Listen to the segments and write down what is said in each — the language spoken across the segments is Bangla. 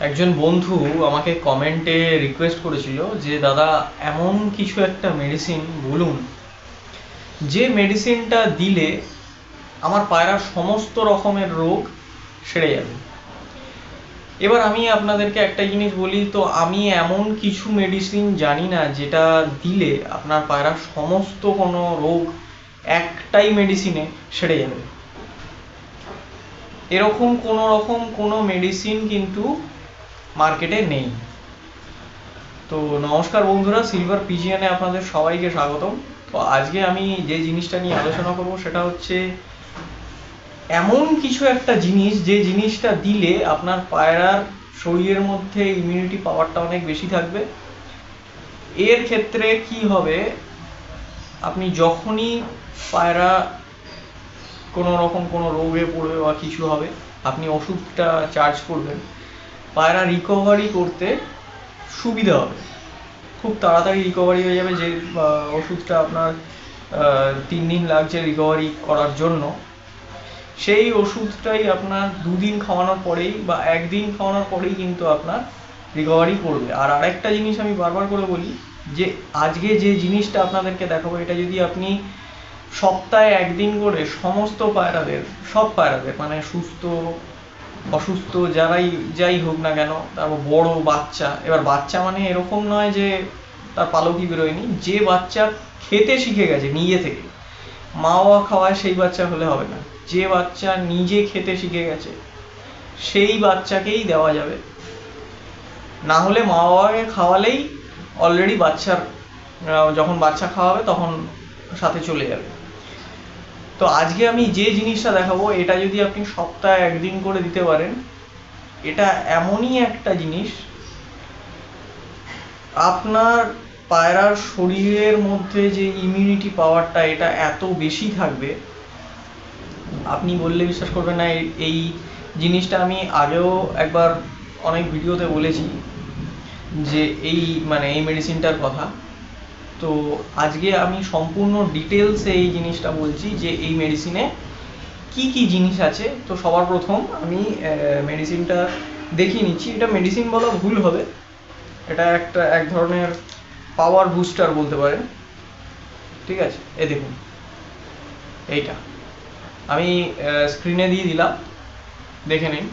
একজন বন্ধু আমাকে কমেন্টে রিকোয়েস্ট করেছিল যে দাদা এমন কিছু একটা মেডিসিন বলুন যে মেডিসিনটা দিলে আমার পায়রার সমস্ত রকমের রোগ সেরে যাবে। এবার আমি আপনাদেরকে একটা জিনিস বলি, তো আমি এমন কিছু মেডিসিন জানি না যেটা দিলে আপনার পায়রার সমস্ত কোনো রোগ একটাই মেডিসিনে সেরে যাবে। এরকম কোনো মেডিসিন কিন্তু মার্কেটে নেই। তো নমস্কার বন্ধুরা, সিলভার পিজিয়ানে আপনাদের সবাইকে স্বাগতম। তো আজকে আমি যে জিনিসটা নিয়ে আলোচনা করব সেটা হচ্ছে এমন কিছু একটা জিনিস যে জিনিসটা দিলে আপনার পায়রার শরীরের মধ্যে ইমিউনিটি পাওয়ারটা অনেক বেশি থাকবে। এর ক্ষেত্রে কি হবে, আপনি যখনই পায়রা কোনো রকম কোনো রোগে পড়বে বা কিছু হবে, আপনি ওষুধটা চার্জ করবেন, পায়রা রিকভারি করতে সুবিধা হবে, খুব তাড়াতাড়ি রিকভারি হয়ে যাবে। যে ওষুধটা আপনার 3 দিন লাগছে রিকভারি করার জন্য, সেই ওষুধটাই আপনার 2 দিন খাওয়ানোর পরেই বা 1 দিন খাওয়ানোর পরেই কিন্তু আপনার রিকভারি করবে। আর আরেকটা জিনিস আমি বারবার করে বলি, যে আজকে যে জিনিসটা আপনাদেরকে দেখাবো, এটা যদি আপনি সপ্তাহে 1 দিন করে সমস্ত পায়রাদের, সব পায়রাদের, মানে সুস্থ অসুস্থ যাই হোক না কেন, তারপর বড় বাচ্চা, এবার বাচ্চা মানে এরকম নয় যে তার পালকই বেরোয়নি, যে বাচ্চা খেতে শিখে গেছে নিজে থেকে, মা বাবা খাওয়ায় সেই বাচ্চা হলে হবে না, যে বাচ্চা নিজে খেতে শিখে গেছে সেই বাচ্চাকেই দেওয়া যাবে। না হলে মা বাবাকে খাওয়ালেই অলরেডি বাচ্চার, যখন বাচ্চা খাওয়াবে তখন সাথে চলে যাবে। তো আজকে আমি যে জিনিসটা দেখাবো, এটা যদি আপনি সপ্তাহে 1 দিন করে দিতে পারেন, এটা এমনই একটা জিনিস, আপনার পায়রার শরীরের মধ্যে যে ইমিউনিটি পাওয়ারটা এটা এত বেশি থাকবে, আপনি বললে বিশ্বাস করবেন না। এই জিনিসটা আমি আগেও একবার অনেক ভিডিওতে বলেছি যে এই মেডিসিনটার কথা। তো আজকে আমি সম্পূর্ণ ডিটেলসে এই জিনিসটা বলছি যে এই মেডিসিনে কি কি জিনিস আছে। তো সবার প্রথম আমি মেডিসিনটা দেখিয়ে নিচ্ছি। এটা মেডিসিন বলা ভুল হবে, এটা এক ধরনের পাওয়ার বুস্টার বলতে পারেন। ঠিক আছে, এ দেখুন, এইটা আমি স্ক্রিনে দিয়ে দিলাম, দেখে নিন।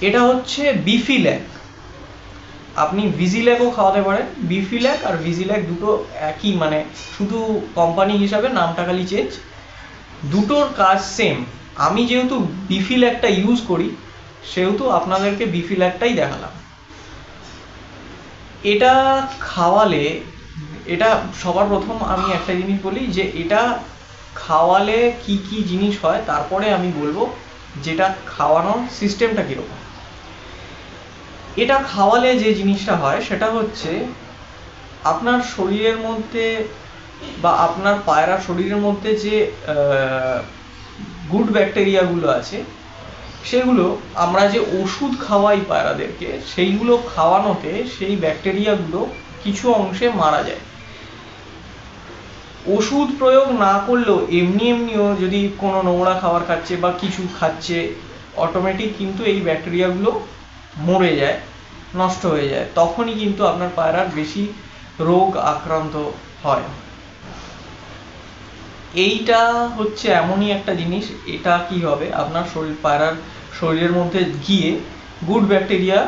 এটা হচ্ছে বিফিল্যাক। আপনি ভিজিল্যাকও খাওয়াতে পারেন। বিফিল্যাক আর ভিজিল্যাক দুটো একই, মানে শুধু কোম্পানি হিসাবে নামটা খালি চেঞ্জ, দুটোর কাজ সেম। আমি যেহেতু বিফিল্যাকটা ইউজ করি সেহেতু আপনাদেরকে বিফিল্যাকটাই দেখালাম। এটা খাওয়ালে, এটা সবার প্রথম আমি একটা জিনিস বলি যে এটা খাওয়ালে কি কি জিনিস হয়, তারপরে আমি বলবো যেটা খাওয়ানোর সিস্টেমটা কীরকম। এটা খাওয়ালে যে জিনিসটা হয় সেটা হচ্ছে আপনার শরীরের মধ্যে বা আপনার পায়রা শরীরের মধ্যে যে গুড ব্যাকটেরিয়াগুলো আছে, সেগুলো আমরা যে ওষুধ খাওয়াই পায়রাদেরকে, সেইগুলো খাওয়ানোতে সেই ব্যাকটেরিয়াগুলো কিছু অংশে মারা যায়। ওষুধ প্রয়োগ না করলেও এমনিও যদি কোনো নোংরা খাবার খাচ্ছে বা কিছু খাচ্ছে, অটোমেটিক কিন্তু এই ব্যাকটেরিয়াগুলো মরে যায়, নষ্ট হয়ে যায়, তখনই কিন্তু আপনার পায়রার বেশি রোগ আক্রান্ত হয়। এইটা হচ্ছে এমনই একটা জিনিস, এটা কি হবে, আপনার পায়রার শরীরের মধ্যে গিয়ে গুড ব্যাকটেরিয়া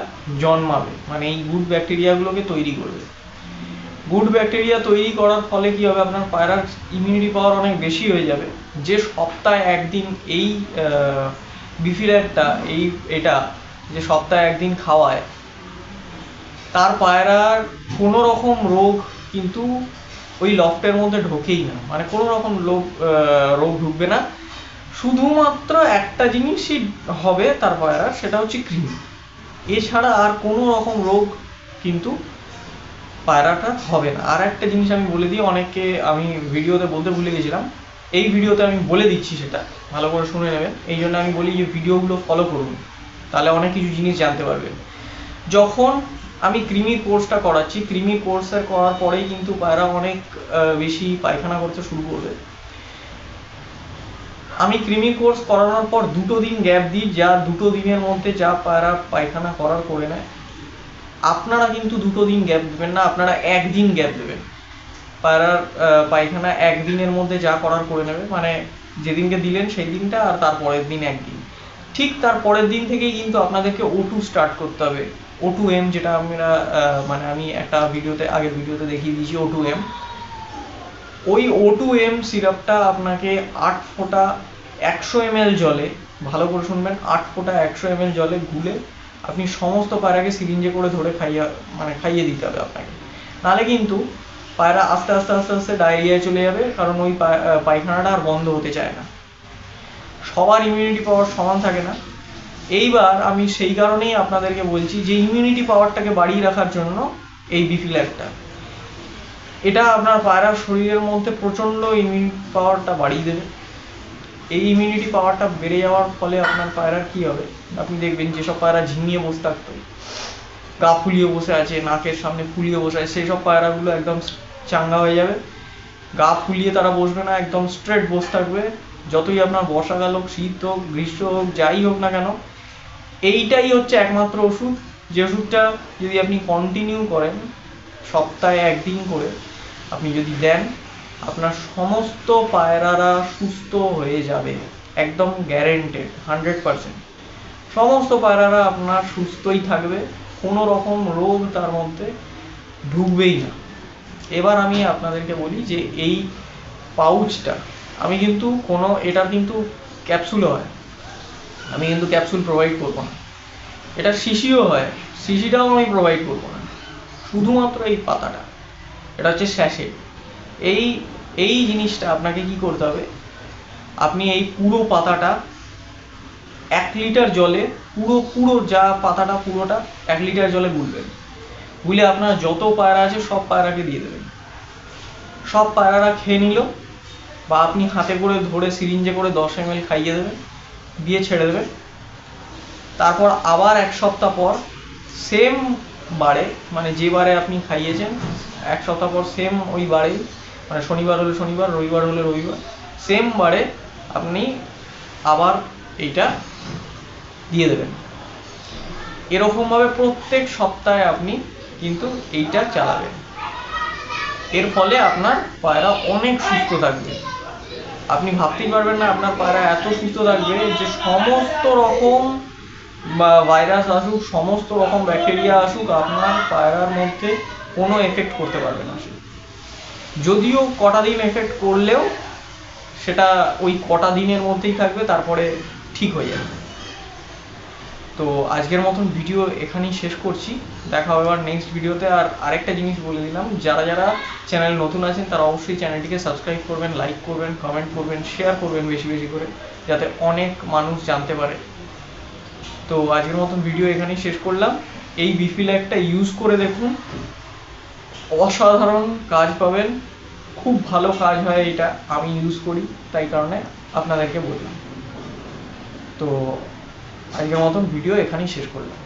জন্মাবে, মানে এই গুড ব্যাকটেরিয়াগুলোকে তৈরি করবে। গুড ব্যাকটেরিয়া তৈরি করার ফলে কি হবে, আপনার পায়রার ইমিউনিটি পাওয়ার অনেক বেশি হয়ে যাবে। যে সপ্তাহে 1 দিন এই বিফিল্যাকটা, এটা যে সপ্তাহে 1 দিন খাওয়ায়, তার পায়রার কোনো রকম রোগ কিন্তু ওই লফটের মধ্যে ঢোকেই না, মানে কোনো রকম রোগ ঢুকবে না। শুধুমাত্র একটা জিনিসই হবে তার পায়রার, সেটা হচ্ছে কৃমি। এছাড়া আর কোনো রকম রোগ কিন্তু পায়রাটা হবে না। আর একটা জিনিস আমি বলে দিই, অনেককে আমি ভিডিওতে বলতে ভুলে গেছিলাম, এই ভিডিওতে আমি বলে দিচ্ছি, সেটা ভালো করে শুনে নেবেন। এই জন্য আমি বলি যে ভিডিওগুলো ফলো করুন, তাহলে অনেক কিছু জিনিস জানতে পারবেন। যখন আমি কৃমির কোর্সটা করাচ্ছি, কৃমির কোর্সের করার পরেই কিন্তু পায়রা অনেক বেশি পায়খানা করতে শুরু করবে। আমি কৃমি কোর্স করানোর পর 2 দিন গ্যাপ দিই, যা 2 দিনের মধ্যে যা পায়রা পায়খানা করার করে নেয়। আপনারা কিন্তু 2 দিন গ্যাপ দেবেন না, আপনারা 1 দিন গ্যাপ দেবেন। পায়রার পায়খানা 1 দিনের মধ্যে যা করার করে নেবে, মানে যেদিনকে দিলেন সেই দিনটা আর তার পরের দিন একদিন। ঠিক তার পরের দিন থেকেই কিন্তু আপনাদেরকে O2 স্টার্ট করতে হবে। O2M, যেটা আমরা মানে আমি একটা আগের ভিডিওতে দেখিয়ে দিয়েছি O2M। ওই O2M সিরাপটা আপনাকে 8 ফোঁটা 100 ml জলে, ভালো করে শুনবেন, 8 ফোঁটা 100 ml জলে গুলে আপনি সমস্ত পায়রাকে সিরিঞ্জে করে ধরে খাইয়ে দিতে হবে আপনাকে। নাহলে কিন্তু পায়রা আস্তে আস্তে আস্তে আস্তে ডায়রিয়ায় চলে যাবে, কারণ ওই পায়খানাটা আর বন্ধ হতে চায় না। সবার ইমিউনিটি পাওয়ার সমান থাকে না। এইবার আমি সেই কারণেই আপনাদেরকে বলছি যে ইমিউনিটি পাওয়ারটাকে বাড়িয়ে রাখার জন্য এই বিফিল্যাকটা, এটা আপনার পায়রার শরীরের মধ্যে প্রচণ্ড ইমিউনিটি পাওয়ারটা বাড়িয়ে দেবে। এই ইমিউনিটি পাওয়ারটা বেড়ে যাওয়ার ফলে আপনার পায়রার কী হবে, আপনি দেখবেন যেসব পায়রা ঝিমিয়ে বসে থাকতো, গা ফুলিয়ে বসে আছে, নাকের সামনে ফুলিয়ে বসে আছে, সেই সব পায়রাগুলো একদম চাঙ্গা হয়ে যাবে। গা ফুলিয়ে তারা বসবে না, একদম স্ট্রেট বসে থাকবে। যতই আপনার বর্ষাকাল হোক, শীত হোক, গ্রীষ্ম হোক, যাই হোক না কেন, এইটাই হচ্ছে একমাত্র ওষুধ, যে ওষুধটা যদি আপনি কন্টিনিউ করেন, সপ্তাহে 1 দিন করে আপনি যদি দেন, আপনার সমস্ত পায়রারা সুস্থ হয়ে যাবে, একদম গ্যারেন্টেড 100%। সমস্ত পায়রারা আপনার সুস্থই থাকবে, কোনো রকম রোগ তার মধ্যে ঢুকবেই না। এবার আমি আপনাদেরকে বলি যে এই পাউচটা আমি কিন্তু এটার কিন্তু ক্যাপসুলও হয়, আমি কিন্তু ক্যাপসুল প্রোভাইড করবো না। এটা শিশিও হয়, শিশিটাও আমি প্রোভাইড করবো না, শুধুমাত্র এই পাতাটা, এটা হচ্ছে স্যাশে। এই জিনিসটা আপনাকে কি করতে হবে, আপনি এই পুরো পাতাটা 1 লিটার জলে, পুরো যা পাতাটা পুরোটা 1 লিটার জলে গুলবেন। গুলে আপনার যত পায়রা আছে সব পায়রাকে দিয়ে দেবেন। সব পায়রারা খেয়ে নিল, বা আপনি হাতে করে ধরে সিরিঞ্জে করে 10 ml খাইয়ে দেবেন, দিয়ে ছেড়ে দেবেন। তারপর আবার 1 সপ্তাহ পর সেম বারে, মানে যে বারে আপনি খাইয়েছেন, 1 সপ্তাহ পর সেম ওই বারেই, মানে শনিবার হলে শনিবার, রবিবার হলে রবিবার, সেম বারে আপনি আবার এইটা দিয়ে দেবেন। এরকমভাবে প্রত্যেক সপ্তাহে আপনি কিন্তু এইটা চালাবেন। এর ফলে আপনার পায়রা অনেক সুস্থ থাকবে। আপনি ভাবতেই পারবেন না আপনার পায়রা এত সুস্থ থাকবে যে সমস্ত রকম ভাইরাস আসুক, সমস্ত রকম ব্যাকটেরিয়া আসুক, আপনার পায়রার মধ্যে কোনো এফেক্ট করতে পারবে না। যদিও কটা দিন এফেক্ট করলেও সেটা ওই কটা দিনের মধ্যেই থাকবে, তারপরে ঠিক হয়ে যাবে। তো আজকের মতন ভিডিও এখানেই শেষ করছি, দেখা হবে আবার নেক্সট ভিডিওতে। আর আরেকটা জিনিস বলে দিলাম, যারা চ্যানেল নতুন আছেন তারা অবশ্যই চ্যানেলটিকে সাবস্ক্রাইব করবেন, লাইক করবেন, কমেন্ট করবেন, শেয়ার করবেন বেশি বেশি করে, যাতে অনেক মানুষ জানতে পারে। তো আজকের মতন ভিডিও এখানেই শেষ করলাম। এই বিফিল্যাকটা ইউজ করে দেখুন, অসাধারণ কাজ পাবেন, খুব ভালো কাজ হয় এটা, আমি ইউজ করি তাই কারণে আপনাদেরকে বললাম। তো আজকের মতন ভিডিও এখানেই শেষ করলাম।